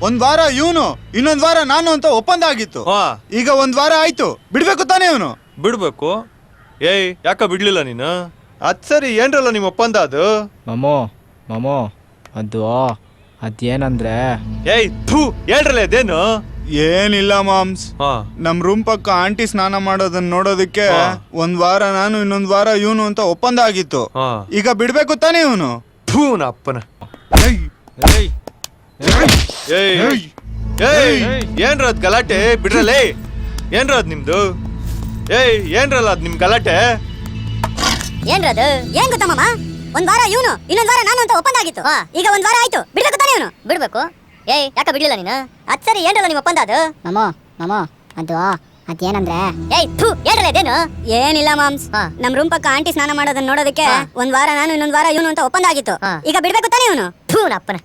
ಒಂದ್ ವಾರ ಇವನು ಇನ್ನೊಂದ್ ವಾರ ನಾನು ಅಂತ ಒಪ್ಪಂದ ಆಗಿತ್ತು. ಈಗ ಒಂದ್ ವಾರ ಆಯ್ತು, ಬಿಡ್ಬೇಕು ತಾನೇ ಇವನು? ಬಿಡ್ಬೇಕು. ಏಯ್ ಯಾಕ ಬಿಡ್ಲಿಲ್ಲ ನೀನು? ಅದ್ ಸರಿ, ಏನ್ರಲ್ಲ ನಿಮ್ಮ ಒಪ್ಪಂದ ಅದು? ಮಾಮೋ ಅದೇನಂದ್ರೆ ಏಯ್ ಥೂ, ಹೇಳ್ರಲ್ಲ ಅದೇನು? ಏನಿಲ್ಲ ಮಾಮ್ಸ್, ನಮ್ ರೂಮ್ ಪಕ್ಕ ಆಂಟಿ ಸ್ನಾನ ಮಾಡೋದನ್ನ ನೋಡೋದಕ್ಕೆ ಒಂದ್ ವಾರ ನಾನು ಇನ್ನೊಂದ್ ವಾರ ಇವನು ಅಂತ ಒಪ್ಪಂದ ಆಗಿತ್ತು. ಈಗ ಬಿಡ್ಬೇಕು ತಾನೇ ಇವನು? ಥೂ ನಪ್ಪನ. ಏನ್ರ ಅದ್ ಗಲಾಟೆ? ಬಿಡ್ರಲ್ಲೇ. ಏನ್ರ ಅದ್ ನಿಮ್ದು? ಏನ್ರಲ್ಲ ಅದ್ ನಿಮ್ ಗಲಾಟೆ? ಏನ್ರದು? ಏನ್ ಗೊತ್ತಾ ಮಾಮ, ಒಂದ್ ವಾರ ಇವನು ಇನ್ನೊಂದ್ ವಾರ ನಾನು ಅಂತ ಒಪ್ಪಂದ ಆಗಿತ್ತು. ಈಗ ಒಂದ್ ವಾರ ಆಯ್ತು, ಬಿಡ್ಬೇಕು ತಾನೇ ಇವನು? ಬಿಡ್ಬೇಕು. ಯಾಕ ಬಿಡ್ಲಿಲ್ಲ ನೀನು? ಅದ್ ಸರಿ, ಏನ್ರಲ್ಲ ನಿಮ್ಮ ಒಪ್ಪಂದ ಅದು? ಮಾಮೋ ಅದೇನಂದ್ರೆ ಏನ್ರಲ್ಲ ಅದೇನು? ಏನಿಲ್ಲ ಮಾಮ್ಸ್, ನಮ್ ರೂಮ್ ಪಕ್ಕ ಆಂಟಿ ಸ್ನಾನ ಮಾಡೋದನ್ನ ನೋಡೋದಕ್ಕೆ ಒಂದ್ ವಾರ ನಾನು ಇನ್ನೊಂದ್ ವಾರ ಇವನು ಅಂತ ಒಪ್ಪಂದ ಆಗಿತ್ತು. ಈಗ ಬಿಡ್ಬೇಕು ತಾನೇ ಇವನು? ಥೂ ನಪ್ಪನ.